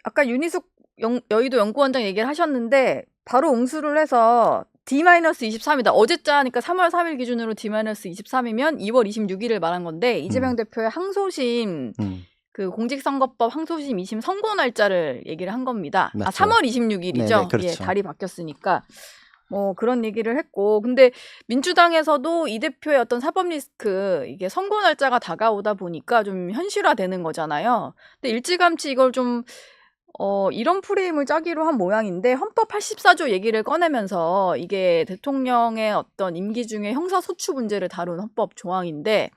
아까 윤희숙 여의도 연구원장 얘기를 하셨는데 바로 응수를 해서 D-23이다. 어제 짜니까 3월 3일 기준으로 D-23이면 2월 26일을 말한 건데 이재명 대표의 항소심 그 공직선거법 항소심 2심 선고 날짜를 얘기를 한 겁니다. 맞죠. 3월 26일이죠. 네네, 그렇죠. 예, 달이 바뀌었으니까. 뭐 그런 얘기를 했고 근데 민주당에서도 이 대표의 어떤 사법 리스크 이게 선고 날짜가 다가오다 보니까 좀 현실화되는 거잖아요. 근데 일찌감치 이걸 좀 이런 프레임을 짜기로 한 모양인데 헌법 84조 얘기를 꺼내면서 이게 대통령의 어떤 임기 중에 형사소추 문제를 다룬 헌법 조항인데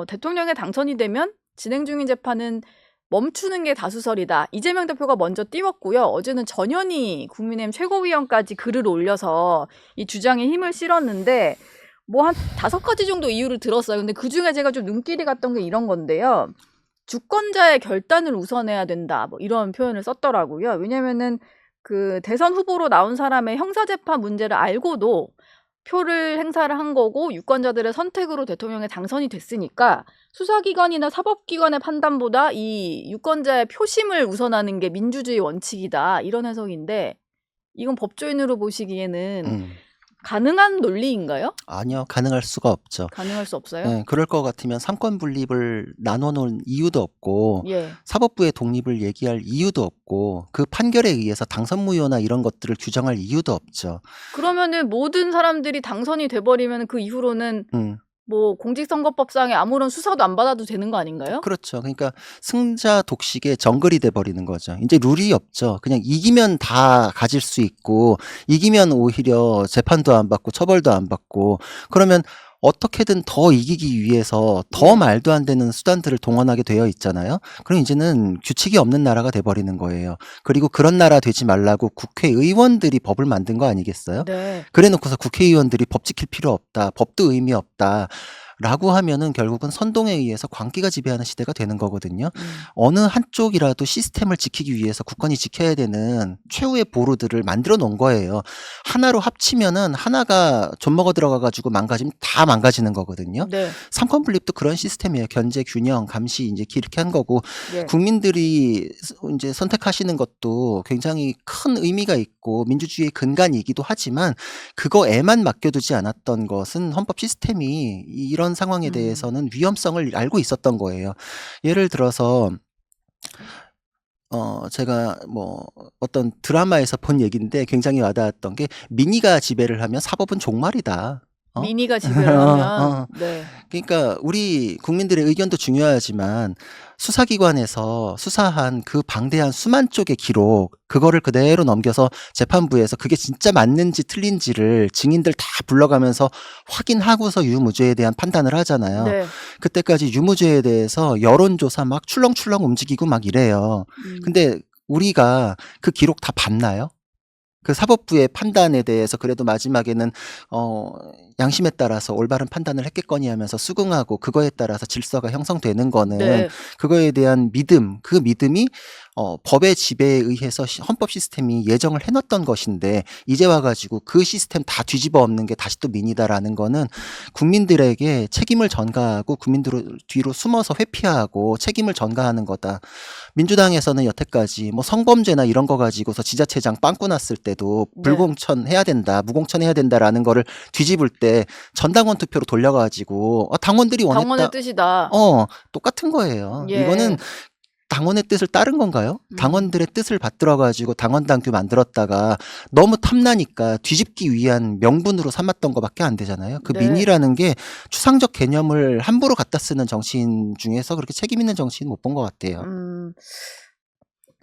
대통령에 당선이 되면 진행 중인 재판은 멈추는 게 다수설이다. 이재명 대표가 먼저 띄웠고요. 어제는 전현희 국민의힘 최고위원까지 글을 올려서 이 주장에 힘을 실었는데 뭐 한 5가지 정도 이유를 들었어요. 근데 그중에 제가 좀 눈길이 갔던 게 이런 건데요. 주권자의 결단을 우선해야 된다. 뭐 이런 표현을 썼더라고요. 왜냐면은 그 대선 후보로 나온 사람의 형사재판 문제를 알고도 표를 행사를 한 거고 유권자들의 선택으로 대통령에 당선이 됐으니까 수사기관이나 사법기관의 판단보다 이 유권자의 표심을 우선하는 게 민주주의 원칙이다. 이런 해석인데 이건 법조인으로 보시기에는 가능한 논리인가요? 아니요. 가능할 수가 없죠. 가능할 수 없어요? 네, 그럴 것 같으면 상권 분립을 나눠놓은 이유도 없고 예. 사법부의 독립을 얘기할 이유도 없고 그 판결에 의해서 당선무효나 이런 것들을 규정할 이유도 없죠. 그러면은 모든 사람들이 당선이 돼버리면 그 이후로는 뭐 공직선거법상에 아무런 수사도 안 받아도 되는 거 아닌가요? 그렇죠. 그러니까 승자 독식의 정글이 돼버리는 거죠. 이제 룰이 없죠. 그냥 이기면 다 가질 수 있고 이기면 오히려 재판도 안 받고 처벌도 안 받고 그러면 어떻게든 더 이기기 위해서 더 말도 안 되는 수단들을 동원하게 되어 있잖아요. 그럼 이제는 규칙이 없는 나라가 돼버리는 거예요. 그리고 그런 나라 되지 말라고 국회의원들이 법을 만든 거 아니겠어요? 네. 그래 놓고서 국회의원들이 법 지킬 필요 없다. 법도 의미 없다. 라고 하면은 결국은 선동에 의해서 광기가 지배하는 시대가 되는 거거든요. 어느 한쪽이라도 시스템을 지키기 위해서 국권이 지켜야 되는 최후의 보루들을 만들어 놓은 거예요. 하나로 합치면은 하나가 존먹어 들어가가지고 망가지면 다 망가지는 거거든요. 네. 삼권 분립도 그런 시스템이에요. 견제, 균형, 감시 이제 이렇게 한 거고 예. 국민들이 이제 선택하시는 것도 굉장히 큰 의미가 있고 민주주의의 근간이기도 하지만 그거에만 맡겨두지 않았던 것은 헌법 시스템이 이런 상황에 대해서는 위험성을 알고 있었던 거예요. 예를 들어서 제가 뭐 어떤 드라마에서 본 얘기인데 굉장히 와닿았던 게 민의가 지배를 하면 사법은 종말이다. 민의가 지배를 하면 네. 그러니까 우리 국민들의 의견도 중요하지만 수사기관에서 수사한 그 방대한 수만 쪽의 기록 그거를 그대로 넘겨서 재판부에서 그게 진짜 맞는지 틀린지를 증인들 다 불러가면서 확인하고서 유무죄에 대한 판단을 하잖아요. 네. 그때까지 유무죄에 대해서 여론조사 막 출렁출렁 움직이고 막 이래요. 근데 우리가 그 기록 다 봤나요? 그 사법부의 판단에 대해서 그래도 마지막에는 양심에 따라서 올바른 판단을 했겠거니 하면서 수긍하고 그거에 따라서 질서가 형성되는 거는 네. 그거에 대한 믿음, 그 믿음이 법의 지배에 의해서 헌법 시스템이 예정을 해놨던 것인데 이제 와가지고 그 시스템 다 뒤집어 엎는 게 다시 또 민이다라는 거는 국민들에게 책임을 전가하고 국민들 뒤로 숨어서 회피하고 책임을 전가하는 거다. 민주당에서는 여태까지 뭐 성범죄나 이런 거 가지고서 지자체장 빵꾸 났을 때도 불공천 해야 된다, 무공천 해야 된다라는 거를 뒤집을 때 전당원 투표로 돌려가지고 당원들이 원했다. 당원의 뜻이다. 똑같은 거예요. 예. 이거는 당원의 뜻을 따른 건가요? 당원들의 뜻을 받들어가지고 당원당규 만들었다가 너무 탐나니까 뒤집기 위한 명분으로 삼았던 거밖에 안 되잖아요. 그 네. 민의라는 게 추상적 개념을 함부로 갖다 쓰는 정치인 중에서 그렇게 책임 있는 정치인 못 본 것 같아요.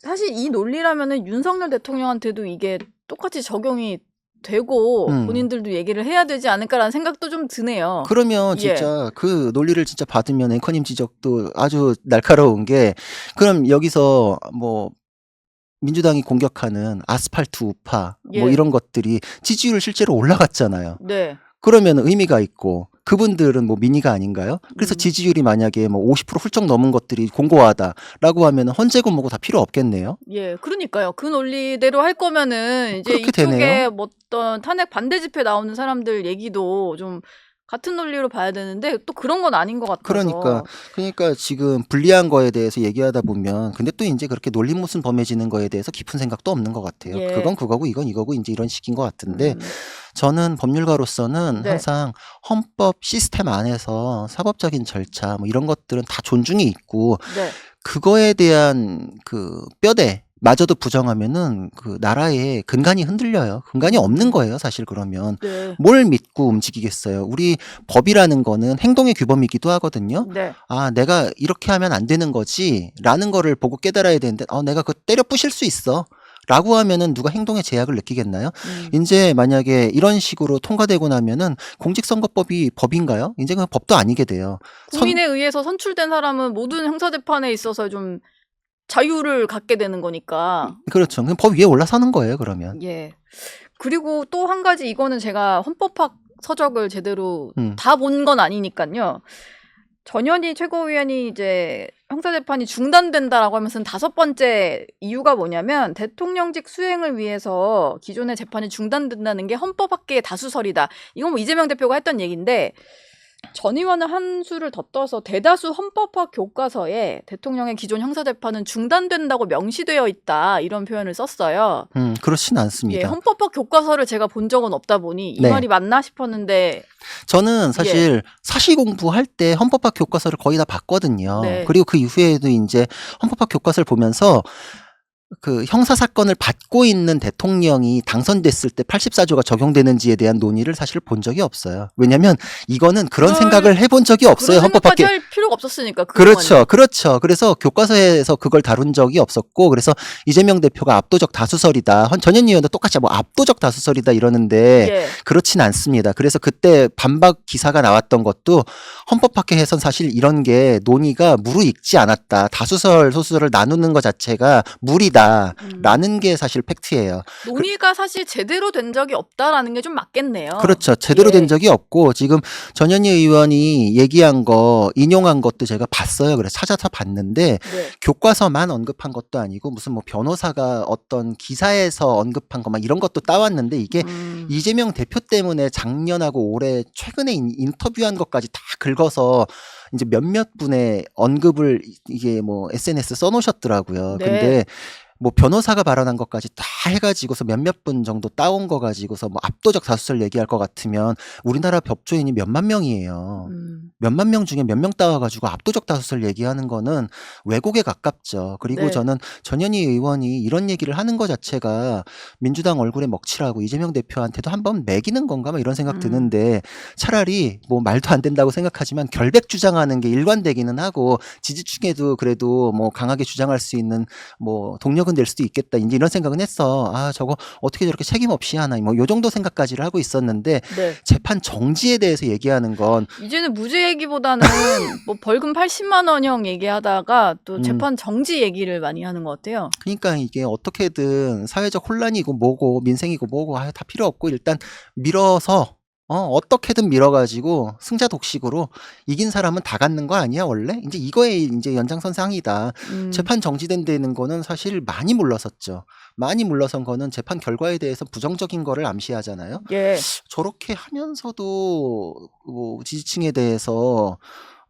사실 이 논리라면은 윤석열 대통령한테도 이게 똑같이 적용이 되고 본인들도 얘기를 해야 되지 않을까라는 생각도 좀 드네요. 그러면 진짜 그 논리를 진짜 받으면 앵커님 지적도 아주 날카로운 게 그럼 여기서 뭐 민주당이 공격하는 아스팔트 우파 뭐 이런 것들이 지지율 실제로 올라갔잖아요. 네. 그러면 의미가 있고 그분들은 뭐 민의가 아닌가요? 그래서 지지율이 만약에 뭐 50% 훌쩍 넘은 것들이 공고하다라고 하면 헌재고 뭐고 다 필요 없겠네요. 예, 그러니까요. 그 논리대로 할 거면은 이제 그렇게 이쪽에 되네요. 뭐 어떤 탄핵 반대 집회 나오는 사람들 얘기도 좀 같은 논리로 봐야 되는데 또 그런 건 아닌 것 같아서. 그러니까 지금 불리한 거에 대해서 얘기하다 보면 근데 또 이제 그렇게 논리무슨 범해지는 거에 대해서 깊은 생각도 없는 것 같아요. 예. 그건 그거고 이건 이거고 이제 이런 식인 것 같은데 음. 저는 법률가로서는 네. 항상 헌법 시스템 안에서 사법적인 절차 뭐 이런 것들은 다 존중이 있고 네. 그거에 대한 그 뼈대 마저도 부정하면은 그 나라의 근간이 흔들려요. 근간이 없는 거예요, 사실 그러면. 네. 뭘 믿고 움직이겠어요. 우리 법이라는 거는 행동의 규범이기도 하거든요. 네. 아, 내가 이렇게 하면 안 되는 거지 라는 거를 보고 깨달아야 되는데 내가 그거 때려 부실 수 있어 라고 하면은 누가 행동의 제약을 느끼겠나요? 이제 만약에 이런 식으로 통과되고 나면은 공직선거법이 법인가요? 이제 그냥 법도 아니게 돼요. 국민에 의해서 선출된 사람은 모든 형사재판에 있어서 좀 자유를 갖게 되는 거니까. 그렇죠. 그냥 법 위에 올라서는 거예요, 그러면. 예. 그리고 또 한 가지 이거는 제가 헌법학 서적을 제대로 다 본 건 아니니까요. 전현희 최고위원이 이제 형사재판이 중단된다라고 하면서는 5번째 이유가 뭐냐면 대통령직 수행을 위해서 기존의 재판이 중단된다는 게 헌법학계의 다수설이다. 이건 뭐 이재명 대표가 했던 얘기인데 전 의원은 한 수를 더 떠서 대다수 헌법학 교과서에 대통령의 기존 형사재판은 중단된다고 명시되어 있다. 이런 표현을 썼어요. 그렇진 예, 않습니다. 헌법학 교과서를 제가 본 적은 없다 보니 이 네. 말이 맞나 싶었는데 저는 사실 사시 공부할 때 헌법학 교과서를 거의 다 봤거든요. 네. 그리고 그 이후에도 이제 헌법학 교과서를 보면서 그 형사 사건을 받고 있는 대통령이 당선됐을 때 84조가 적용되는지에 대한 논의를 사실 본 적이 없어요. 왜냐면 이거는 그런 생각을 해본 적이 없어요. 그런 헌법학계. 생각까지 할 필요가 없었으니까. 그동안에. 그렇죠. 그래서 교과서에서 그걸 다룬 적이 없었고, 그래서 이재명 대표가 압도적 다수설이다. 전현희 의원도 똑같이 뭐 압도적 다수설이다 이러는데 예. 그렇진 않습니다. 그래서 그때 반박 기사가 나왔던 것도 헌법학계에선 사실 이런 게 논의가 무르익지 않았다. 다수설, 소수설을 나누는 것 자체가 무리다. 라는 게 사실 팩트예요. 논의가 사실 제대로 된 적이 없다라는 게 좀 맞겠네요. 그렇죠. 제대로 예. 된 적이 없고 지금 전현희 의원이 얘기한 거 인용한 것도 제가 봤어요. 그래서 찾아서 봤는데 네. 교과서만 언급한 것도 아니고 무슨 뭐 변호사가 어떤 기사에서 언급한 거 막 이런 것도 따왔는데 이게 이재명 대표 때문에 작년하고 올해 최근에 인터뷰한 것까지 다 긁어서 이제 몇몇 분의 언급을 이게 뭐 SNS 써놓으셨더라고요. 네. 근데 뭐 변호사가 발언한 것까지 다 해가지고서 몇몇 분 정도 따온 거 가지고서 뭐 압도적 다수설 얘기할 것 같으면 우리나라 법조인이 몇만 명이에요. 몇만 명 중에 몇 명 따와가지고 압도적 다수설 얘기하는 거는 왜곡에 가깝죠. 그리고 네. 저는 전현희 의원이 이런 얘기를 하는 것 자체가 민주당 얼굴에 먹칠하고 이재명 대표한테도 한번 매기는 건가 막 이런 생각 드는데 차라리 뭐 말도 안 된다고 생각하지만 결백 주장하는 게 일관되기는 하고 지지층에도 그래도 뭐 강하게 주장할 수 있는 뭐 동력은 될 수도 있겠다. 이제 이런 생각은 했어. 아, 저거 어떻게 저렇게 책임 없이 하나. 뭐 요 정도 생각까지를 하고 있었는데 네. 재판 정지에 대해서 얘기하는 건 이제는 무죄 얘기보다는 뭐 벌금 80만 원형 얘기하다가 또 재판 정지 얘기를 많이 하는 것 같아요. 그러니까 이게 어떻게든 사회적 혼란이고 뭐고 민생이고 뭐고 다 필요 없고 일단 밀어서 어떻게든 밀어가지고 승자 독식으로 이긴 사람은 다 갖는 거 아니야 원래? 이제 이거에 이제 연장선상이다. 재판 정지된 데는 거는 사실 많이 물러섰죠. 많이 물러선 거는 재판 결과에 대해서 부정적인 거를 암시하잖아요. 예. 저렇게 하면서도 뭐 지지층에 대해서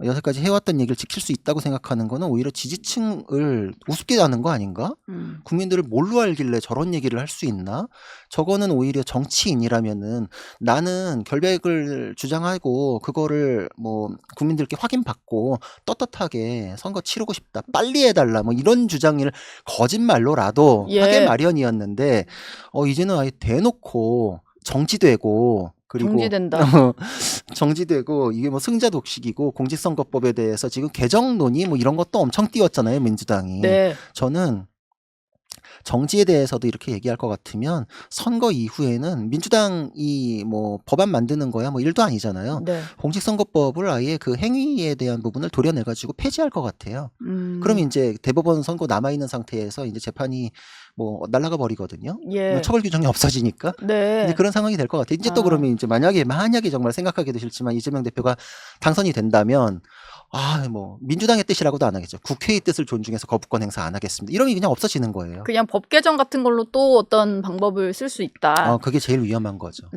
여태까지 해왔던 얘기를 지킬 수 있다고 생각하는 거는 오히려 지지층을 우습게 하는 거 아닌가? 국민들을 뭘로 알길래 저런 얘기를 할 수 있나? 저거는 오히려 정치인이라면은 나는 결백을 주장하고 그거를 뭐 국민들께 확인받고 떳떳하게 선거 치르고 싶다. 빨리 해달라. 뭐 이런 주장을 거짓말로라도 하게 마련이었는데 이제는 아예 대놓고 정지되고 그리고 정지된다. 정지되고 이게 뭐 승자 독식이고 공직선거법에 대해서 지금 개정 논의 뭐 이런 것도 엄청 띄웠잖아요, 민주당이. 네. 저는 정지에 대해서도 이렇게 얘기할 것 같으면 선거 이후에는 민주당이 뭐 법안 만드는 거야 뭐 일도 아니잖아요. 네. 공직선거법을 아예 그 행위에 대한 부분을 도려내가지고 폐지할 것 같아요. 그럼 이제 대법원 선고 남아있는 상태에서 이제 재판이 뭐 날아가 버리거든요. 예. 처벌 규정이 없어지니까. 네. 이제 그런 상황이 될 것 같아요. 이제 또 그러면 이제 만약에 정말 생각하기도 싫지만 이재명 대표가 당선이 된다면 뭐 민주당의 뜻이라고도 안 하겠죠. 국회의 뜻을 존중해서 거부권 행사 안 하겠습니다. 이러면 그냥 없어지는 거예요. 그냥 법 개정 같은 걸로 또 어떤 방법을 쓸 수 있다. 그게 제일 위험한 거죠.